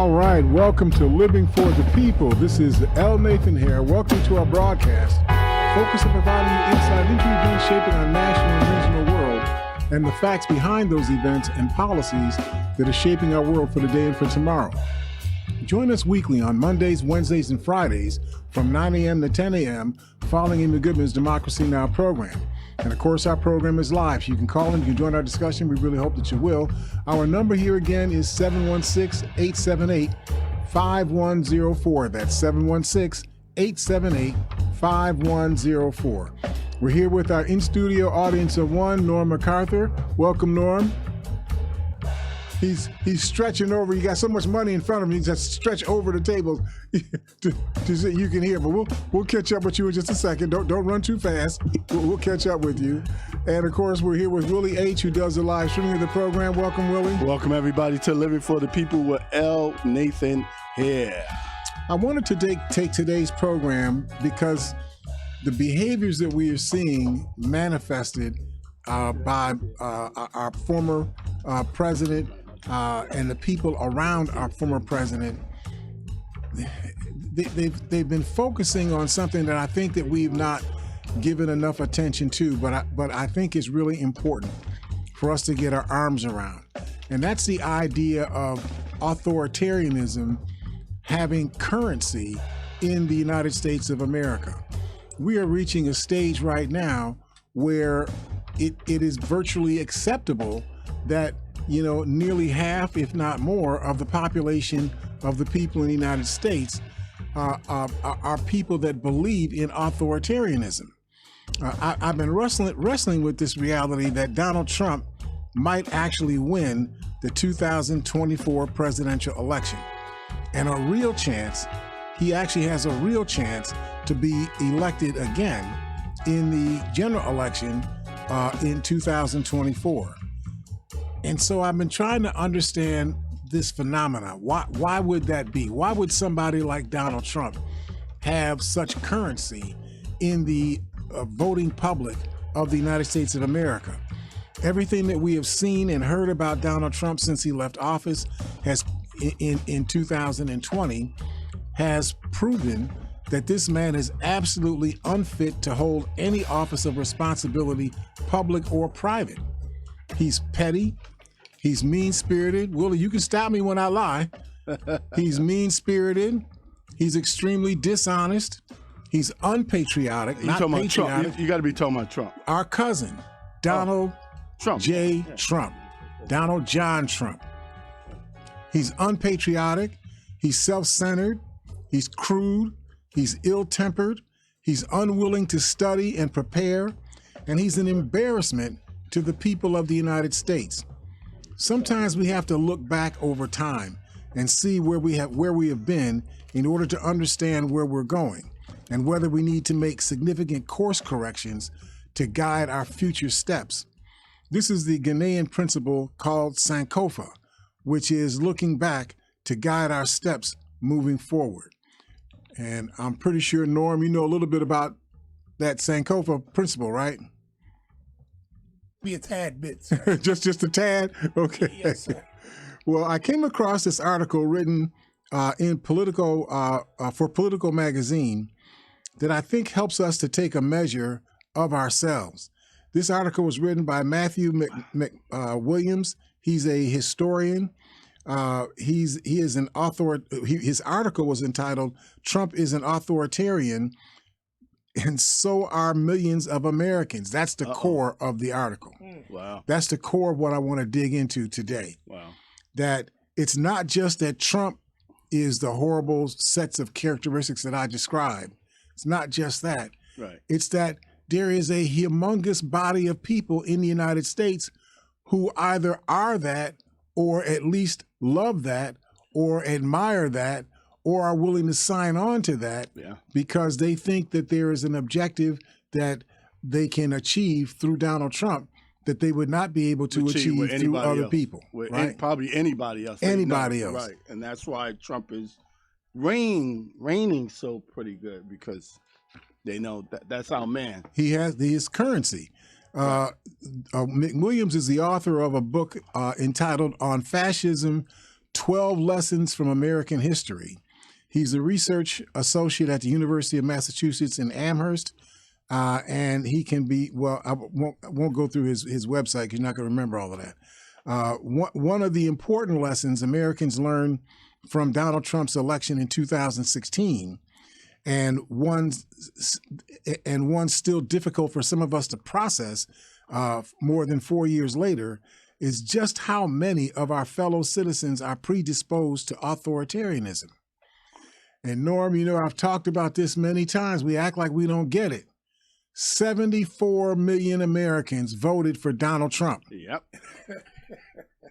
All right, welcome to Living for the People. This is L. Nathan HARE. Welcome to our broadcast, focused on providing you insight into events shaping our national and regional world and the facts behind those events and policies that are shaping our world for today and for tomorrow. Join us weekly on Mondays, Wednesdays, and Fridays from 9 a.m. to 10 a.m. following Amy Goodman's Democracy Now! Program. And of course, our program is live. So you can call in, you can join our discussion. We really hope that you will. Our number here again is 716-878-5104. That's 716-878-5104. We're here with our in-studio audience of one, Norm MacArthur. Welcome, Norm. He's stretching over. You got so much money in front of him. He just stretch over the table so you can hear. But we'll catch up with you in just a second. Don't run too fast. We'll catch up with you. And of course, we're here with Willie H., who does the live streaming of the program. Welcome, Willie. Welcome everybody to Living for the People with L. Nathan HARE. I wanted to take today's program because the behaviors that we are seeing manifested by our former president. And the people around our former president, they've been focusing on something that I think that we've not given enough attention to, but I think is really important for us to get our arms around. And that's the idea of authoritarianism having currency in the United States of America. We are reaching a stage right now where it is virtually acceptable that nearly half, if not more, of the population of the people in the United States are people that believe in authoritarianism. I've been wrestling with this reality that Donald Trump might actually win the 2024 presidential election. And he actually has a real chance to be elected again in the general election in 2024. And so I've been trying to understand this phenomena. Why would that be? Why would somebody like Donald Trump have such currency in the voting public of the United States of America? Everything that we have seen and heard about Donald Trump since he left office in 2020 has proven that this man is absolutely unfit to hold any office of responsibility, public or private. He's petty. He's mean-spirited. Willie, you can stop me when I lie. He's mean-spirited. He's extremely dishonest. He's unpatriotic, not patriotic. Trump. You got to be talking about Trump. Our cousin, Donald Trump. J. Trump. Donald John Trump. He's unpatriotic. He's self-centered. He's crude. He's ill-tempered. He's unwilling to study and prepare. And he's an embarrassment to the people of the United States. Sometimes we have to look back over time and see where we have been in order to understand where we're going and whether we need to make significant course corrections to guide our future steps. This is the Ghanaian principle called Sankofa, which is looking back to guide our steps moving forward. And I'm pretty sure, Norm, you know a little bit about that Sankofa principle, right? Be a tad bit, sir. just a tad? Okay. Yes, sir. Well, I came across this article written in Politico for Politico magazine that I think helps us to take a measure of ourselves. This article was written by Matthew Williams. He's a historian. He is an author. His article was entitled "Trump is an Authoritarian, and so are millions of Americans." That's the core of the article. Wow. That's the core of what I want to dig into today. Wow. That it's not just that Trump is the horrible sets of characteristics that I described. It's not just that. Right. It's that there is a humongous body of people in the United States who either are that or at least love that or admire that or are willing to sign on to that because they think that there is an objective that they can achieve through Donald Trump that they would not be able to achieve through other people. Right? Probably anybody else. Anybody else. Right. And that's why Trump is reigning so pretty good, because they know that's our man. He has his currency. McWilliams is the author of a book entitled "On Fascism 12 Lessons from American History. He's a research associate at the University of Massachusetts in Amherst. And he can be, well, I won't go through his website because you're not going to remember all of that. One of the important lessons Americans learned from Donald Trump's election in 2016, and one still difficult for some of us to process more than 4 years later, is just how many of our fellow citizens are predisposed to authoritarianism. And Norm, you know, I've talked about this many times. We act like we don't get it. 74 million Americans voted for Donald Trump. Yep.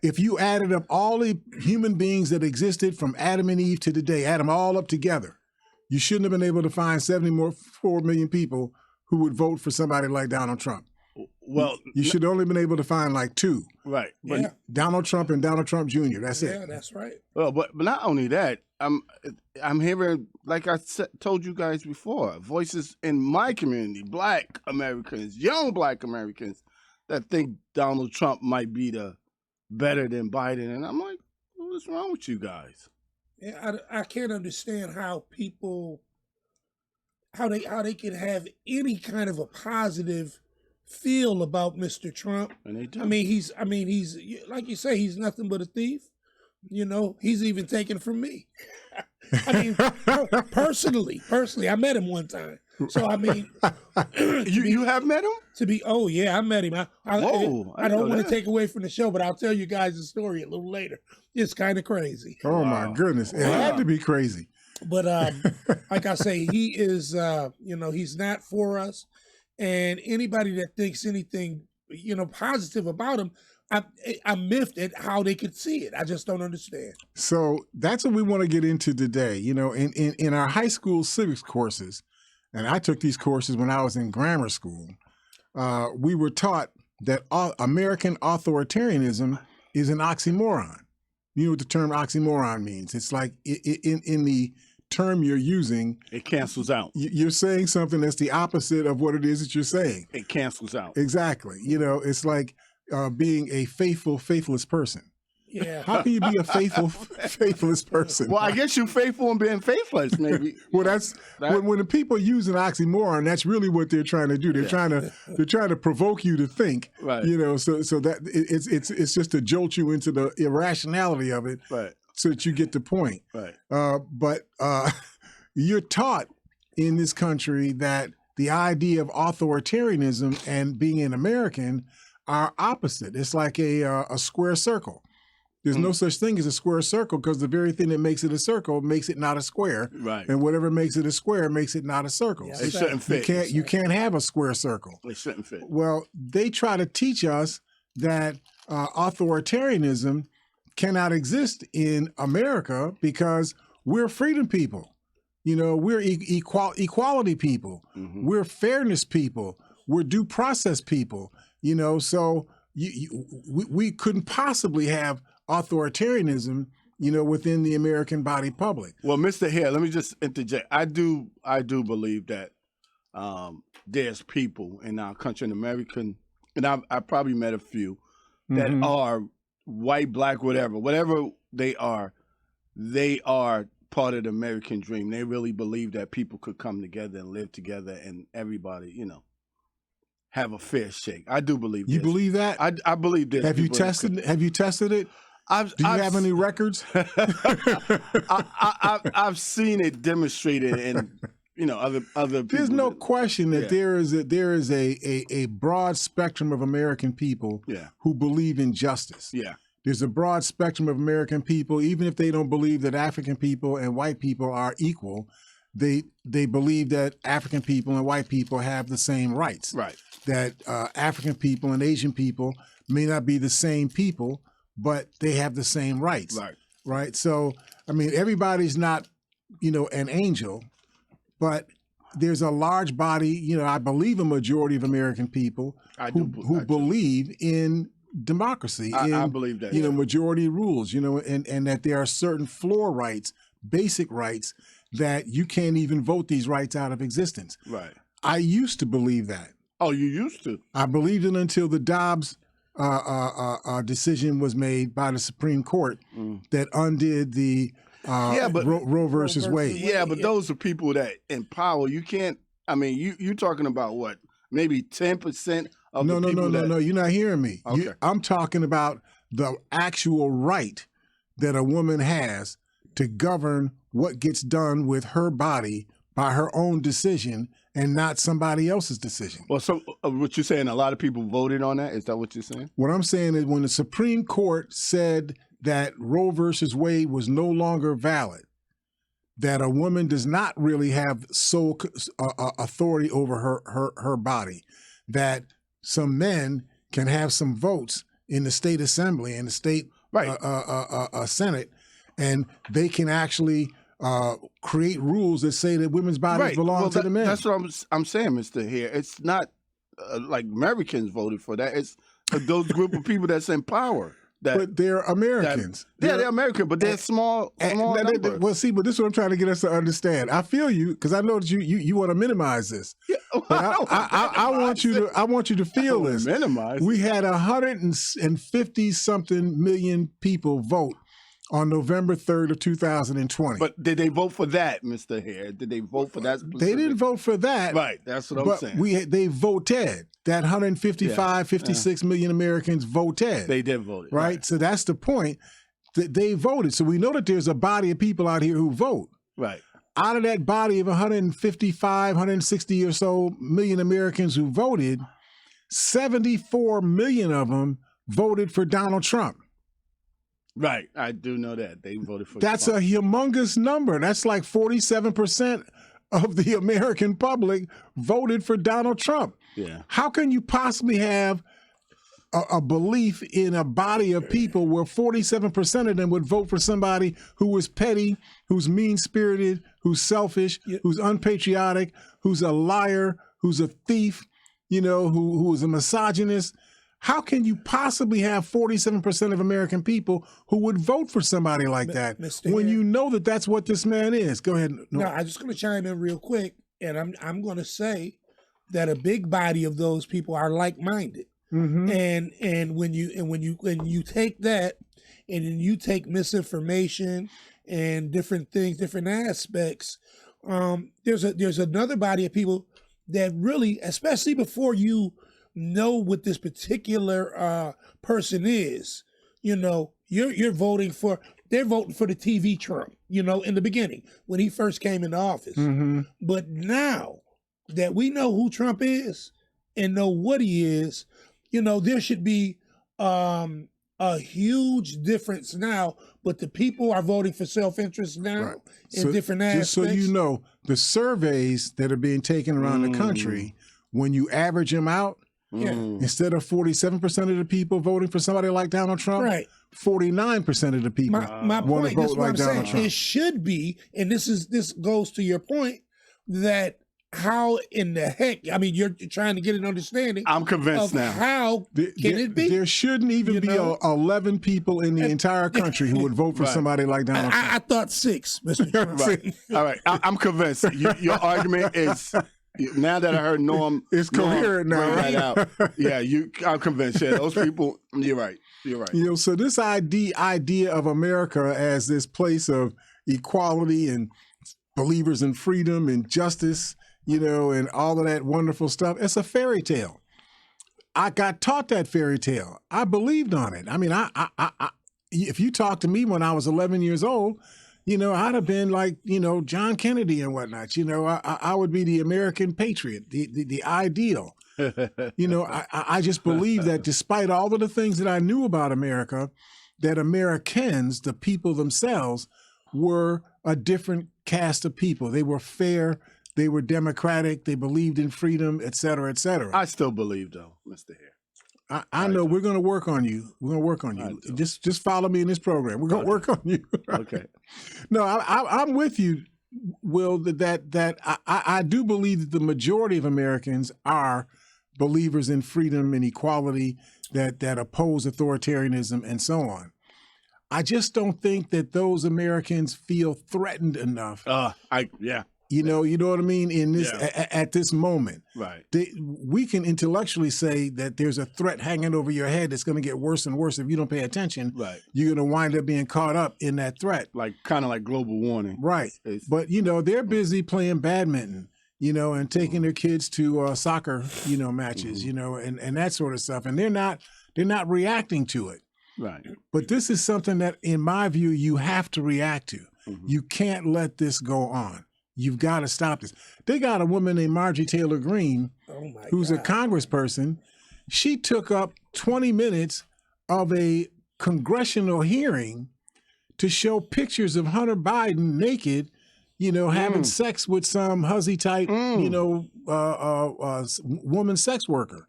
If you added up all the human beings that existed from Adam and Eve to today, add them all up together, you shouldn't have been able to find 74 million people who would vote for somebody like Donald Trump. Well, you should have only been able to find like two. Right. But yeah. Donald Trump and Donald Trump Jr. That's it. Yeah, that's right. Well, but not only that, I'm hearing, like I told you guys before, voices in my community, Black Americans, young Black Americans, that think Donald Trump might be the better than Biden, and I'm like, what's wrong with you guys? Yeah, I can't understand how people, how they can have any kind of a positive feel about Mr. Trump. And they do. I mean, he's like you say, he's nothing but a thief. You know, he's even taken from me. I mean, personally, I met him one time. So I mean, you have met him? Oh yeah, I met him. I don't want to that. take away from the show, but I'll tell you guys the story a little later. It's kind of crazy. Oh my goodness, it had to be crazy. But like I say, he is, you know, he's not for us. And anybody that thinks anything, you know, positive about him, I'm miffed at how they could see it. I just don't understand. So that's what we want to get into today. You know, in our high school civics courses, and I took these courses when I was in grammar school, we were taught that American authoritarianism is an oxymoron. You know what the term oxymoron means? It's like in the term you're using, it cancels out. You're saying something that's the opposite of what it is that you're saying. It cancels out. Exactly. You know, it's like being a faithless person. Yeah. How can you be a faithless person? Well, I guess you're faithful in being faithless, maybe. Well, that's when the people use an oxymoron. That's really what they're trying to do. They're trying to provoke you to think. Right. You know, so that it's just to jolt you into the irrationality of it. Right. So that you get the point. Right. But you're taught in this country that the idea of authoritarianism and being an American are opposite. It's like a square circle. There's no such thing as a square circle because the very thing that makes it a circle makes it not a square. Right. And whatever makes it a square makes it not a circle. Yeah, They shouldn't fit. You can't have a square circle. They shouldn't fit. Well, they try to teach us that authoritarianism cannot exist in America because we're freedom people. You know, we're equality people. Mm-hmm. We're fairness people. We're due process people. You know, so we couldn't possibly have authoritarianism, you know, within the American body public. Well, Mr. HARE, let me just interject. I do believe that there's people in our country, in American, and I probably met a few that are white, black, whatever they are part of the American dream. They really believe that people could come together and live together and everybody, you know, have a fair shake. I do believe You believe that? I believe this. Have you tested it? Do you have any records? I've seen it demonstrated in, you know, other people. There's no question that there is a broad spectrum of American people who believe in justice. Yeah. There's a broad spectrum of American people, even if they don't believe that African people and white people are equal, they believe that African people and white people have the same rights. Right. That African people and Asian people may not be the same people, but they have the same rights. Right. Right. So, I mean, everybody's not, you know, an angel, but there's a large body, you know, I believe a majority of American people who believe in democracy. I believe that. You know, majority rules, you know, and that there are certain floor rights, basic rights that you can't even vote these rights out of existence. Right. I used to believe that. Oh, you used to? I believed it until the Dobbs decision was made by the Supreme Court that undid the but Roe versus Wade. Yeah, but those are people that in power. You can't. I mean, you're talking about what? Maybe 10% of the people. No. You're not hearing me. Okay. I'm talking about the actual right that a woman has to govern what gets done with her body by her own decision and not somebody else's decision. Well, so what you're saying, a lot of people voted on that? Is that what you're saying? What I'm saying is when the Supreme Court said that Roe versus Wade was no longer valid, that a woman does not really have sole authority over her body, that some men can have some votes in the state assembly and the state Senate, and they can actually create rules that say that women's bodies belong to the men. That's what I'm saying, Mr. Hare. It's not like Americans voted for that. It's those group of people that's in power. But they're Americans. They're American, but they're small numbers. Well, see, but this is what I'm trying to get us to understand. I feel you because I know that you want to minimize this. Yeah, I want you to feel this. Minimize. We had 150 something million people vote on November 3rd of 2020. But did they vote for that, Mr. Hare? Did they vote for that specific? They didn't vote for that. Right, that's what I'm saying. They voted. That 56 million Americans voted. They did vote. Right? So that's the point. That they voted. So we know that there's a body of people out here who vote. Right. Out of that body of 160 or so million Americans who voted, 74 million of them voted for Donald Trump. Right. I do know that. They voted for That's Trump. a humongous number. That's like 47% of the American public voted for Donald Trump. Yeah. How can you possibly have a belief in a body of people where 47% of them would vote for somebody who is petty, who's mean-spirited, who's selfish, who's unpatriotic, who's a liar, who's a thief, who is a misogynist? How can you possibly have 47% of American people who would vote for somebody like that when you know that that's what this man is? Go ahead. No, I'm just going to chime in real quick, and I'm going to say that a big body of those people are like-minded. Mm-hmm. And when you take that, and then you take misinformation and different things, different aspects, there's another body of people that really, especially before you know what this particular person is, you're voting for. They're voting for the TV Trump, in the beginning when he first came into office. Mm-hmm. But now that we know who Trump is and know what he is, there should be a huge difference now. But the people are voting for self-interest now in different aspects. Just so you know, the surveys that are being taken around the country, when you average them out, instead of 47% of the people voting for somebody like Donald Trump, 49% of the people want to vote like Donald Trump. It should be, and this goes to your point, that how in the heck, I mean, you're trying to get an understanding. I'm convinced now. How can it be? There shouldn't even be 11 people in the entire country who would vote for somebody like Donald Trump. I thought 6, Mr. Trump. All right. I'm convinced. Your argument is, now that I heard Norm, it's coherent now. Right out. Yeah, I'm convinced. Yeah, those people, you're right. So this idea of America as this place of equality and believers in freedom and justice, and all of that wonderful stuff, it's a fairy tale. I got taught that fairy tale. I believed on it. I mean, if you talked to me when I was 11 years old, I'd have been like, John Kennedy and whatnot. I would be the American patriot, the ideal. I just believe that despite all of the things that I knew about America, that Americans, the people themselves, were a different cast of people. They were fair. They were democratic. They believed in freedom, et cetera, et cetera. I still believe, though, Mr. Hare. I know we're going to work on you. We're going to work on you. Just follow me in this program. We're going to work on you. Okay. No, I'm with you, Will, that I do believe that the majority of Americans are believers in freedom and equality, that oppose authoritarianism and so on. I just don't think that those Americans feel threatened enough. You know what I mean? In this at this moment, Right. We can intellectually say that there's a threat hanging over your head that's going to get worse and worse if you don't pay attention. Right. You're going to wind up being caught up in that threat. Like kind of like global warning. Right. But they're busy playing badminton, and taking their kids to soccer, matches, and that sort of stuff, and they're not reacting to it. Right. But this is something that, in my view, you have to react to. You can't let this go on. You've got to stop this. They got a woman named Marjorie Taylor Greene, who's a congressperson. She took up 20 minutes of a congressional hearing to show pictures of Hunter Biden naked, having sex with some huzzy type, woman sex worker.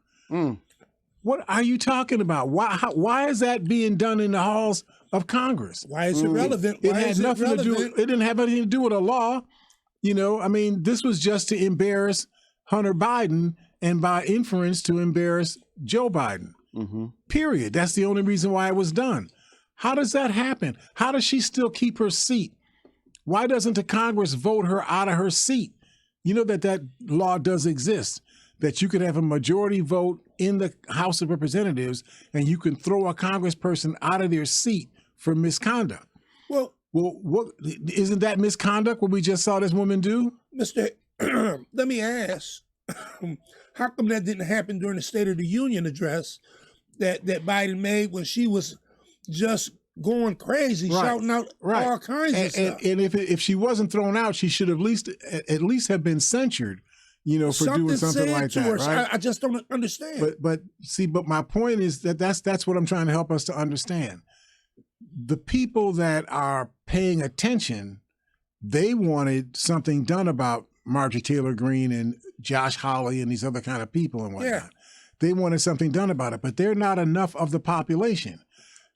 What are you talking about? Why is that being done in the halls of Congress? Why is it relevant? It had nothing to do. It didn't have anything to do with a law. This was just to embarrass Hunter Biden and by inference to embarrass Joe Biden. Period. That's the only reason why it was done. How does that happen? How does she still keep her seat? Why doesn't the Congress vote her out of her seat? You know that law does exist, that you could have a majority vote in the House of Representatives and you can throw a congressperson out of their seat for misconduct. Well, what isn't that misconduct? What we just saw this woman do, Mr. Let me ask, how come that didn't happen during the State of the Union address that Biden made when she was just going crazy, shouting out all kinds of stuff? And if she wasn't thrown out, she should at least have been censured, for doing something like that. Right? I just don't understand. But my point is that's what I'm trying to help us to understand. The people that are paying attention, they wanted something done about Marjorie Taylor Greene and Josh Hawley and these other kind of people and whatnot. Yeah. They wanted something done about it, but they're not enough of the population.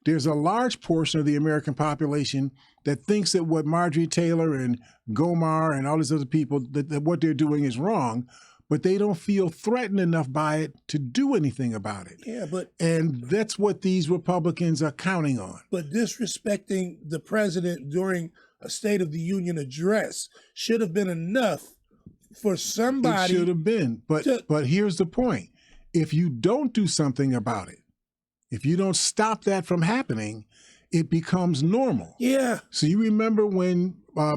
There's a large portion of the American population that thinks that what Marjorie Taylor and Gomar and all these other people, that what they're doing is wrong, but they don't feel threatened enough by it to do anything about it. Yeah, and that's what these Republicans are counting on. But disrespecting the president during a State of the Union address should have been enough for somebody. It should have been, but here's the point. If you don't do something about it, if you don't stop that from happening, it becomes normal. Yeah. So you remember when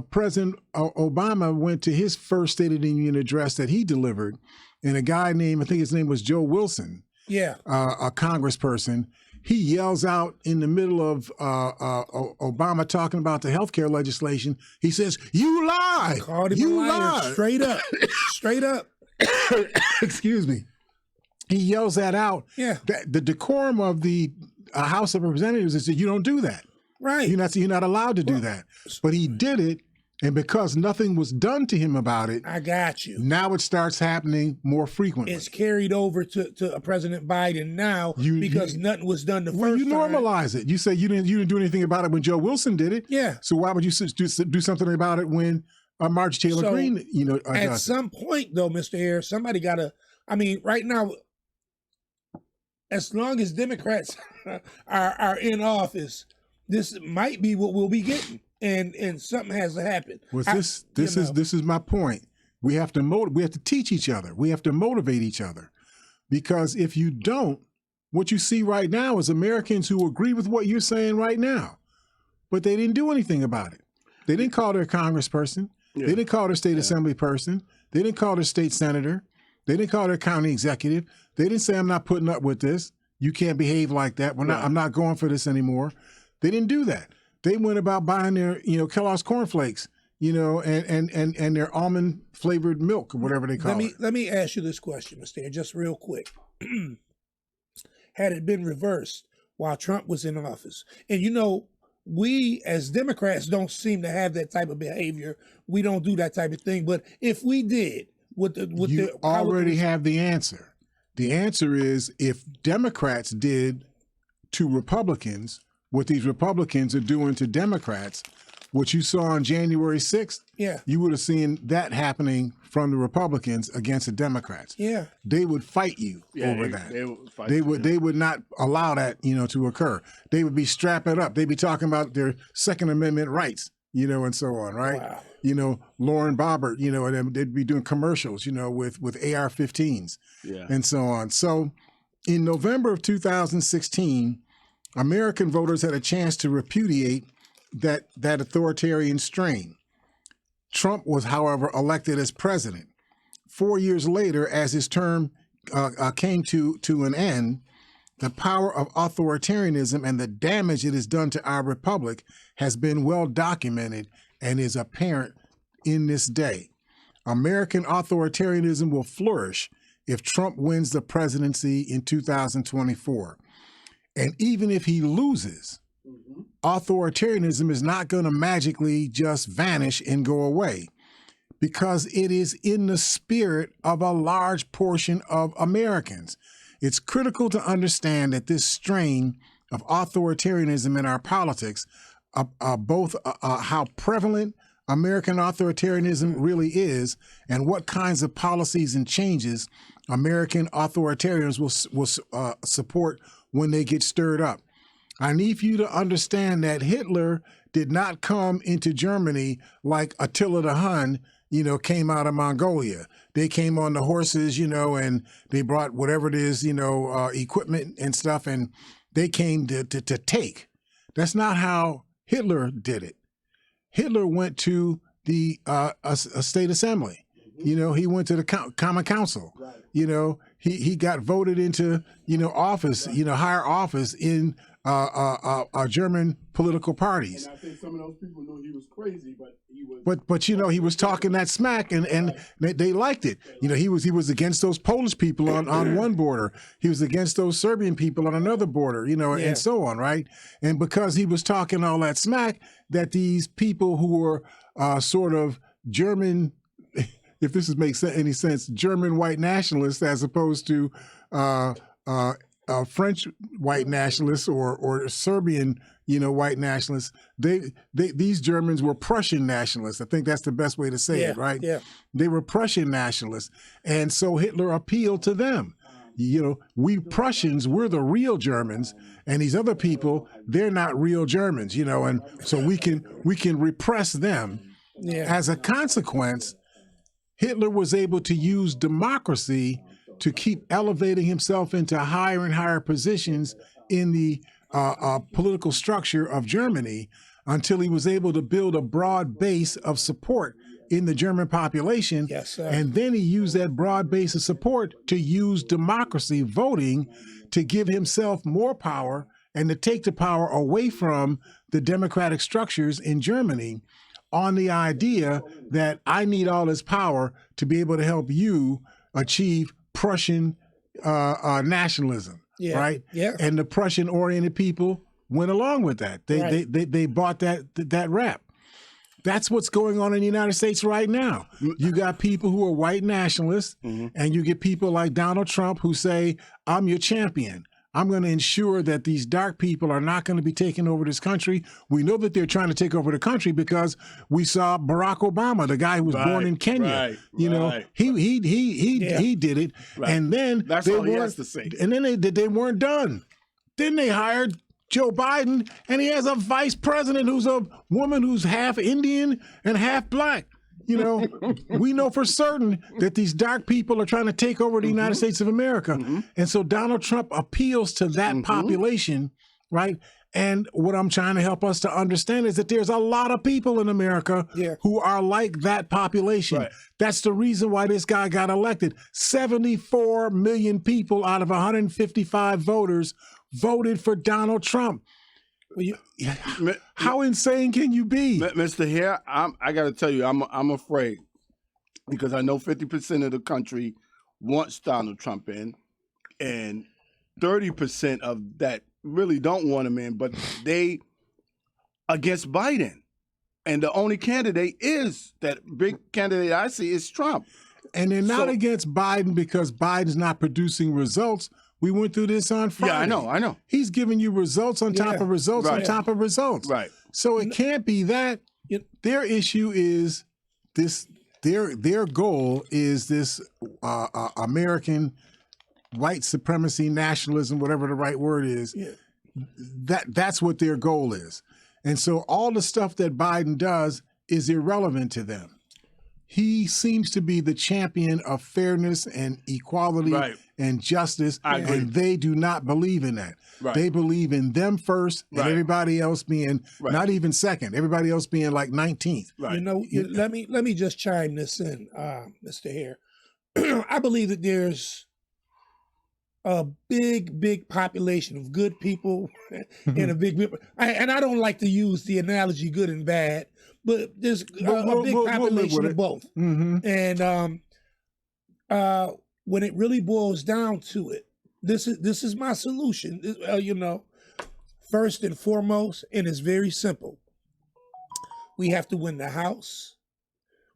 President Obama went to his first State of the Union address that he delivered, and a guy named, I think his name was Joe Wilson, a congressperson, he yells out in the middle of Obama talking about the healthcare legislation. He says, "You lie! Called him You a liar, lie!" straight up, straight up. Excuse me. He yells that out. Yeah. The decorum of the House of Representatives is that you don't do that. Right. You're not allowed to do that. But he did it, and because nothing was done to him about it, I got you. Now it starts happening more frequently. It's carried over to President Biden now because nothing was done the first time. Well, you normalize it. You say you didn't do anything about it when Joe Wilson did it. Yeah. So why would you do something about it when Marjorie Taylor Greene, at some point, though, Mr. HARE, somebody got to. I mean, right now, as long as Democrats are in office, this might be what we'll be getting, and something has to happen. Well, this is my point. We have to teach each other. We have to motivate each other, because if you don't, what you see right now is Americans who agree with what you're saying right now, but they didn't do anything about it. They didn't call their congressperson. Yeah. They didn't call their state assembly person. They didn't call their state senator. They didn't call their county executive. They didn't say, "I'm not putting up with this. You can't behave like that. I'm not going for this anymore." They didn't do that. They went about buying their, Kellogg's cornflakes, and their almond flavored milk or whatever they call it. Let me ask you this question, Mr. HARE, just real quick. Had it been reversed while Trump was in office, and we as Democrats don't seem to have that type of behavior. We don't do that type of thing. But if we did, you already have the answer. The answer is, if Democrats did to Republicans what these Republicans are doing to Democrats, what you saw on January 6th, you would have seen that happening from the Republicans against the Democrats. Yeah. They would fight you over that. They would not allow that, to occur. They would be strapping up. They'd be talking about their Second Amendment rights, and so on, right? Wow. Lauren Boebert, and they'd be doing commercials, with AR-15s and so on. So in November of 2016, American voters had a chance to repudiate that authoritarian strain. Trump was, however, elected as president. 4 years later, as his term came to an end, the power of authoritarianism and the damage it has done to our republic has been well documented and is apparent in this day. American authoritarianism will flourish if Trump wins the presidency in 2024. And even if he loses, authoritarianism is not going to magically just vanish and go away, because it is in the spirit of a large portion of Americans. It's critical to understand that this strain of authoritarianism in our politics, both how prevalent American authoritarianism really is and what kinds of policies and changes American authoritarians will support when they get stirred up. I need for you to understand that Hitler did not come into Germany like Attila the Hun, came out of Mongolia. They came on the horses, and they brought whatever it is, equipment and stuff, and they came to take. That's not how Hitler did it. Hitler went to the a state assembly. He went to the Common Council. He got voted into, office, higher office in German political parties. And I think some of those people knew he was crazy, but he was. But he was talking that smack, and they liked it. He was against those Polish people on one border. He was against those Serbian people on another border. And so on, right? And because he was talking all that smack, that these people who were sort of German, if this makes any sense, German white nationalists as opposed to French white nationalists or Serbian, white nationalists. These Germans were Prussian nationalists. I think that's the best way to say it, right? Yeah. They were Prussian nationalists, and so Hitler appealed to them. We Prussians, we're the real Germans, and these other people, they're not real Germans, and so we can repress them. Yeah. As a consequence, Hitler was able to use democracy to keep elevating himself into higher and higher positions in the political structure of Germany until he was able to build a broad base of support in the German population. Yes, sir. And then he used that broad base of support to use democracy, voting, to give himself more power and to take the power away from the democratic structures in Germany, on the idea that I need all this power to be able to help you achieve Prussian nationalism, right? Yeah. And the Prussian-oriented people went along with that. They bought that rap. That's what's going on in the United States right now. You got people who are white nationalists, and you get people like Donald Trump who say, I'm your champion. I'm going to ensure that these dark people are not going to be taking over this country. We know that they're trying to take over the country because we saw Barack Obama, the guy who was born in Kenya. He did it, and then That's all he has to say. And then they weren't done. Then they hired Joe Biden, and he has a vice president who's a woman who's half Indian and half black. We know for certain that these dark people are trying to take over the United States of America. And so Donald Trump appeals to that population, right? And what I'm trying to help us to understand is that there's a lot of people in America who are like that population. Right. That's the reason why this guy got elected. 74 million people out of 155 voters voted for Donald Trump. How insane can you be, Mr. Hare? I got to tell you, I'm afraid, because I know 50% of the country wants Donald Trump in, and 30% of that really don't want him in, but they against Biden, and the only candidate is that big candidate I see is Trump, and they're not against Biden because Biden's not producing results. We went through this on Friday. Yeah, I know. He's giving you results on top of results on top of results. Right. So it can't be that. Their issue is this. Their goal is this American white supremacy, nationalism, whatever the right word is. That's what their goal is. And so all the stuff that Biden does is irrelevant to them. He seems to be the champion of fairness and equality and justice, and they do not believe in that. They believe in them first, and everybody else being not even second. Everybody else being like 19th. You know, let me just chime this in, Mr. Hare. I believe that there's a big population of good people and a big, and I don't like to use the analogy good and bad, but there's a big population of both. And when it really boils down to it, this is my solution. You know, first and foremost, and it's very simple. We have to win the House.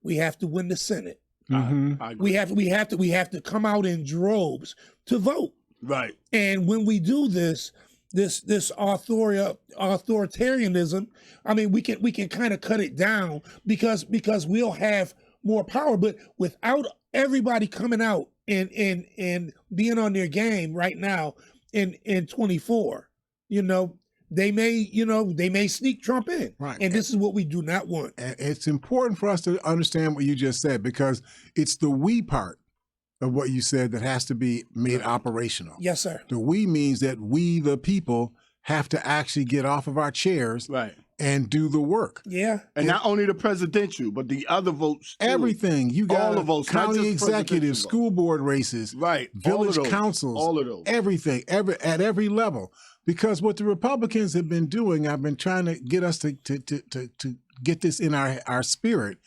We have to win the Senate. We have to come out in droves to vote. Right. And when we do this authoritarianism, I mean, we can kind of cut it down because we'll have more power. But without everybody coming out and being on their game right now in 24, you know, they may sneak Trump in. Right. And this is what we do not want. And it's important for us to understand what you just said, because it's the we part of what you said that has to be made operational. Yes, sir. The we means that we, the people, have to actually get off of our chairs and do the work. Yeah. And not only the presidential, but the other votes too. Everything. You got all the votes, county executives, school board races, village councils, all of those. Everything, at every level. Because what the Republicans have been doing, I've been trying to get us to get this in our spirit.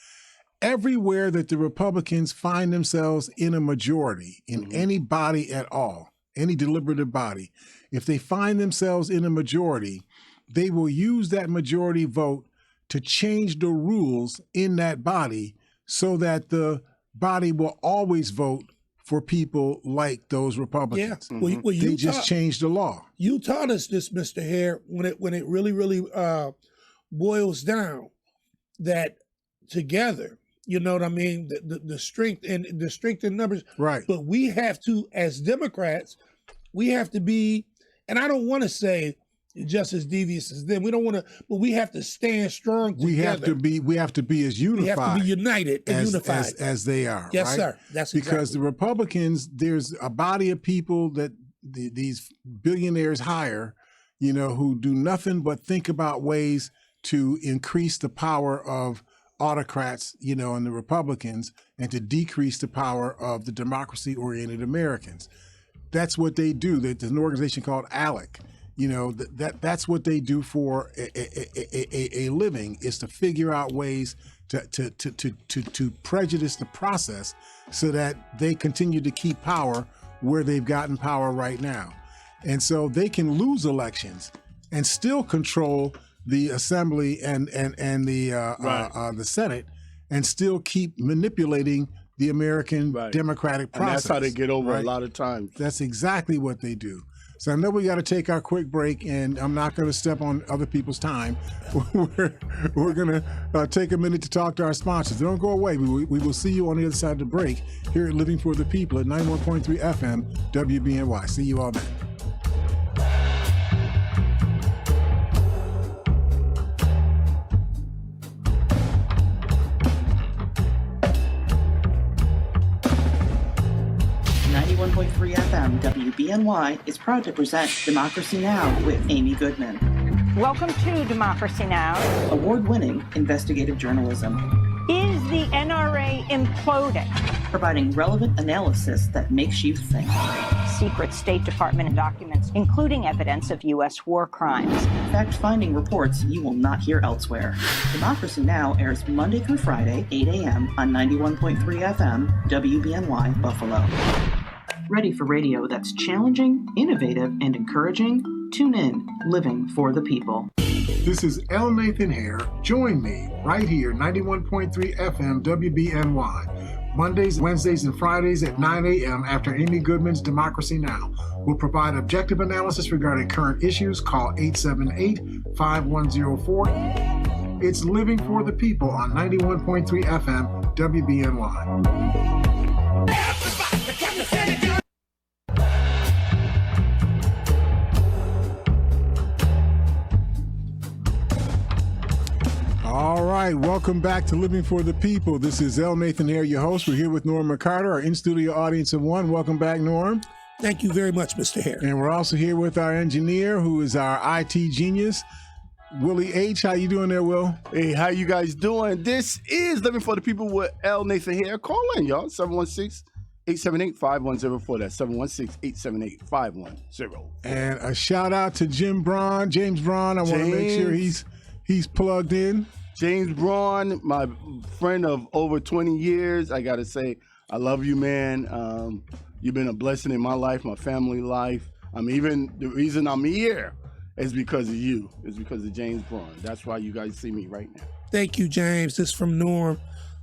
Everywhere that the Republicans find themselves in a majority, in any body at all, any deliberative body, if they find themselves in a majority, they will use that majority vote to change the rules in that body so that the body will always vote for people like those Republicans. Yeah. Well, they just changed the law. You taught us this, Mr. Hare, when it really boils down that together, you know what I mean, the strength in numbers. Right. But we have to, as Democrats, we have to be, and I don't want to say just as devious as them. We don't want to, but we have to stand strong together. We have to be as unified. We have to be united and unified as they are. Yes, right? sir. That's because the Republicans, there's a body of people that these billionaires hire, you know, who do nothing but think about ways to increase the power of autocrats, you know, and the Republicans, and to decrease the power of the democracy-oriented Americans. That's what they do. There's an organization called ALEC. You know, that's what they do for a living, is to figure out ways to prejudice the process so that they continue to keep power where they've gotten power right now. And so they can lose elections and still control the assembly and the Senate, and still keep manipulating the American democratic process. And that's how they get over a lot of times. That's exactly what they do. So I know we got to take our quick break, and I'm not going to step on other people's time. We're going to take a minute to talk to our sponsors. Don't go away. We will see you on the other side of the break here at Living for the People at 91.3 FM WBNY. See you all then. FM WBNY is proud to present Democracy Now! With Amy Goodman. Welcome to Democracy Now! Award-winning investigative journalism. Is the NRA imploding? Providing relevant analysis that makes you think. Secret State Department documents, including evidence of U.S. war crimes. Fact-finding reports you will not hear elsewhere. Democracy Now! Airs Monday through Friday, 8 a.m. on 91.3 FM, WBNY, Buffalo. Ready for radio that's challenging, innovative, and encouraging? Tune in, Living for the People. This is L. Nathan Hare. Join me right here, 91.3 FM WBNY. Mondays, Wednesdays, and Fridays at 9 a.m. after Amy Goodman's Democracy Now! We'll provide objective analysis regarding current issues. Call 878-5104. It's Living for the People on 91.3 FM WBNY. All right, welcome back to Living for the People. This is L. Nathan HARE, your host. We're here with Norm McCarter, our in-studio audience of one. Welcome back, Norm. Thank you very much, Mr. HARE. And we're also here with our engineer, who is our IT genius, Willie H. How you doing there, Will? Hey, how you guys doing? This is Living for the People with L. Nathan HARE. Call in, y'all. 716-878-5104. That's 716-878-5104. And a shout out to James Braun. I want to make sure he's plugged in. James Braun, my friend of over 20 years. I got to say, I love you, man. You've been a blessing in my life, my family life. Even the reason I'm here is because of you. It's because of James Braun. That's why you guys see me right now. Thank you, James. This is from Norm.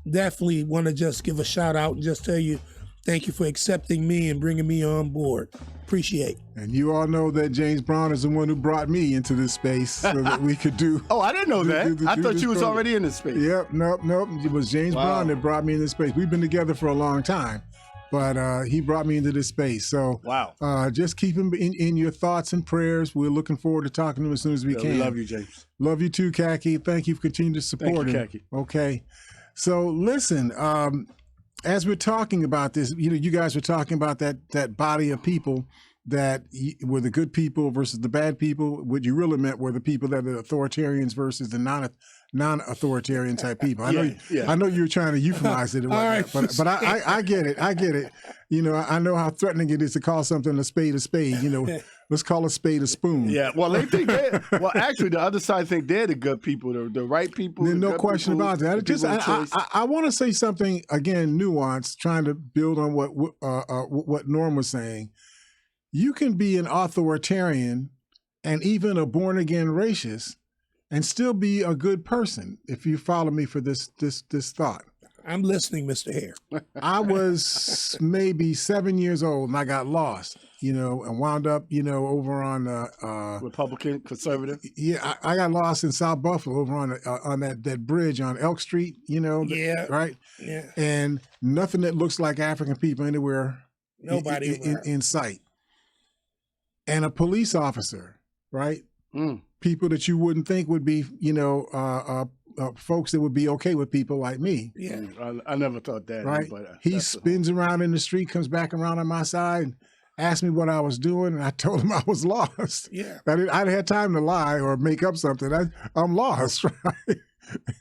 Definitely want to just give a shout out and just tell you thank you for accepting me and bringing me on board. Appreciate. And you all know that James Braun is the one who brought me into this space so that we could do. Oh, I didn't know that. I thought you was already in this space. Yep, nope. It was James Braun that brought me in this space. We've been together for a long time, but he brought me into this space. So just keep him in your thoughts and prayers. We're looking forward to talking to him as soon as we can. We love you, James. Love you too, Khaki. Thank you for continuing to support him. Khaki. Okay. So listen, as we're talking about this, you guys were talking about that body of people that were the good people versus the bad people. What you really meant were the people that are authoritarians versus the non-authoritarian type people. I know you were trying to euphemize it, but I get it. I know how threatening it is to call something a spade a spade. Let's call a spade a spoon. Yeah. Well, they think actually the other side think they're the good people, the right people. There's no question about that. I want to say something again, nuanced, trying to build on what Norm was saying. You can be an authoritarian and even a born-again racist and still be a good person, if you follow me for this thought. I'm listening, Mr. HARE. I was maybe 7 years old and I got lost, and wound up, over on Republican, conservative. Yeah, I got lost in South Buffalo over on that bridge on Elk Street, right? Yeah. And nothing that looks like African people anywhere Nobody in sight. And a police officer, right? People that you wouldn't think would be, folks that would be okay with people like me. Yeah, I never thought that. Right? But, he spins around in the street, comes back around on my side, and asked me what I was doing, and I told him I was lost. Yeah, I had time to lie or make up something. I'm lost, right?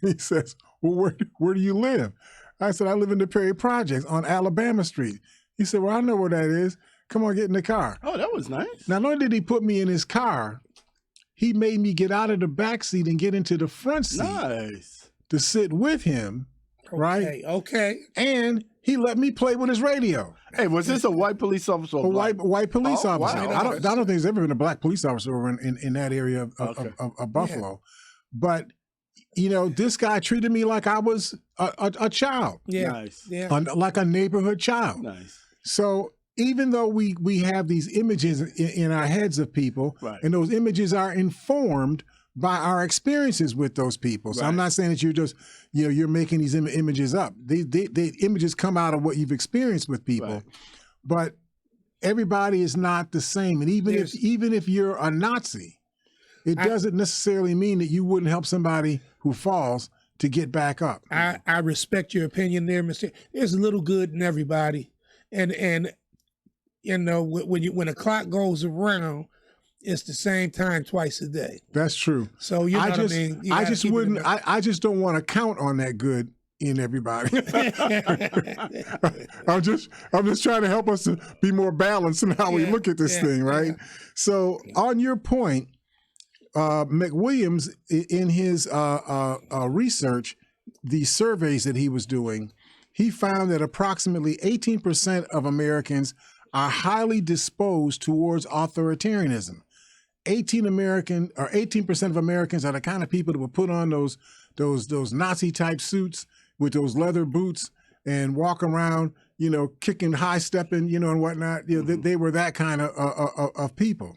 He says, "Well, where do you live?" I said, "I live in the Perry Projects on Alabama Street." He said, "Well, I know where that is. Come on, get in the car." Oh, that was nice. Not only did he put me in his car, he made me get out of the back seat and get into the front seat to sit with him, right? Okay. And he let me play with his radio. Hey, was this a white police officer? A white police officer. Wow. I don't think there's ever been a black police officer over in that area of Buffalo. Yeah. But, this guy treated me like I was a child. Yeah. Nice. Yeah. Like a neighborhood child. Nice. So even though we have these images in our heads of people, and those images are informed by our experiences with those people. So I'm not saying that you're just, you're making these images up. The images come out of what you've experienced with people, but everybody is not the same. And even if you're a Nazi, it doesn't necessarily mean that you wouldn't help somebody who falls to get back up. I respect your opinion there, Mr. There's a little good in everybody, and when a clock goes around, it's the same time twice a day. That's true. So I mean? I just don't want to count on that good in everybody. I'm just trying to help us to be more balanced in how we look at this thing, right? Yeah. So on your point, McWilliams, in his research, the surveys that he was doing, he found that approximately 18% of Americans are highly disposed towards authoritarianism. 18% of Americans are the kind of people that would put on those Nazi type suits with those leather boots and walk around, kicking, high stepping, and whatnot. They were that kind of people.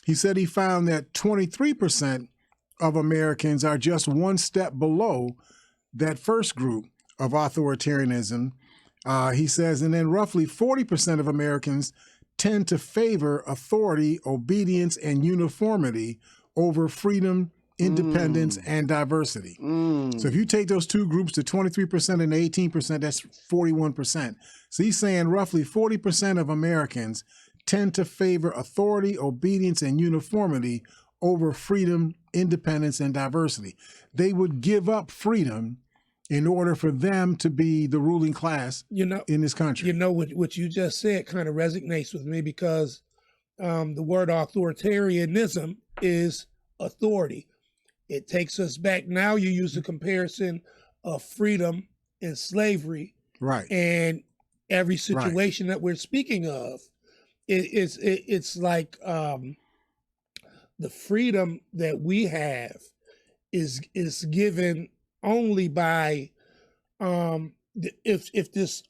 He said he found that 23% of Americans are just one step below that first group of authoritarianism. He says, and then roughly 40% of Americans tend to favor authority, obedience, and uniformity over freedom independence, and diversity. So if you take those two groups, the 23% and the 18%, that's 41%. So he's saying roughly 40% of Americans tend to favor authority, obedience, and uniformity over freedom, independence, and diversity. They would give up freedom in order for them to be the ruling class in this country. You know, what you just said kind of resonates with me because the word authoritarianism is authority. It takes us back. Now you use the comparison of freedom and slavery. Right. And every situation that we're speaking of, it's like the freedom that we have is given only by if this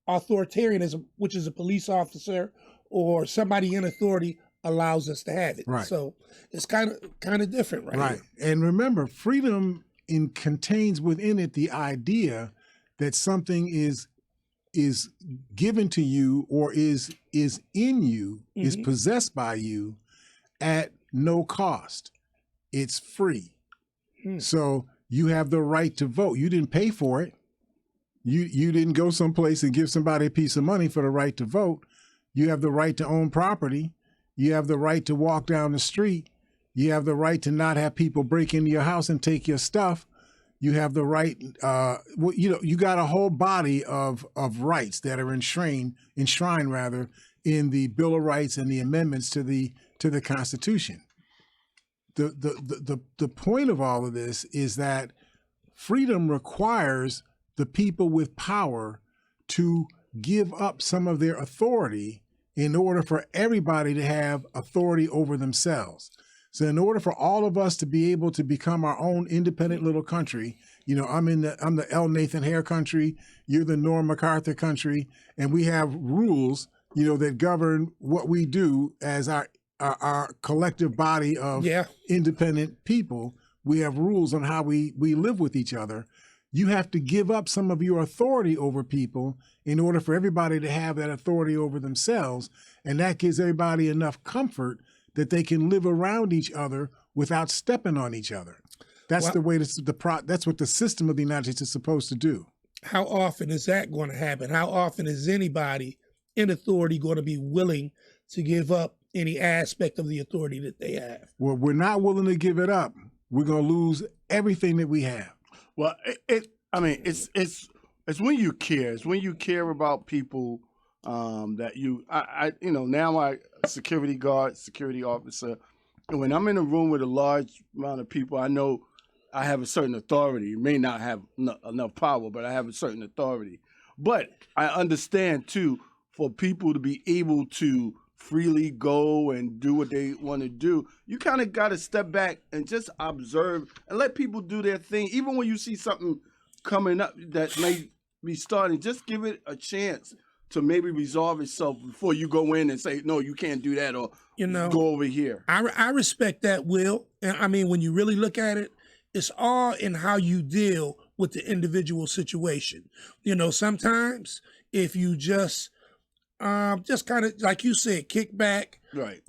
authoritarianism, which is a police officer or somebody in authority, allows us to have it. Right. So it's kind of different, right? Right. And remember, freedom contains within it the idea that something is given to you or is in you, is possessed by you at no cost. It's free. So you have the right to vote. You didn't pay for it. You didn't go someplace and give somebody a piece of money for the right to vote. You have the right to own property. You have the right to walk down the street. You have the right to not have people break into your house and take your stuff. You have the right, you got a whole body of rights that are enshrined in the Bill of Rights and the amendments to the Constitution. The point of all of this is that freedom requires the people with power to give up some of their authority in order for everybody to have authority over themselves. So in order for all of us to be able to become our own independent little country, I'm the L. Nathan Hare country, you're the Norm MacArthur country, and we have rules, that govern what we do as our collective body of independent people. We have rules on how we live with each other. You have to give up some of your authority over people in order for everybody to have that authority over themselves. And that gives everybody enough comfort that they can live around each other without stepping on each other. That's the way that's what the system of the United States is supposed to do. How often is that going to happen? How often is anybody in authority going to be willing to give up any aspect of the authority that they have? Well, we're not willing to give it up. We're going to lose everything that we have. Well, it's when you care. It's when you care about people that now I'm a security guard, security officer. And when I'm in a room with a large amount of people, I know I have a certain authority. You may not have enough power, but I have a certain authority. But I understand, too, for people to be able to freely go and do what they want to do, you kind of got to step back and just observe and let people do their thing. Even when you see something coming up that may be starting, just give it a chance to maybe resolve itself before you go in and say, no, you can't do that, or go over here. I respect that, Will. And I mean, when you really look at it, it's all in how you deal with the individual situation. Sometimes if you just kind of, like you said, kick back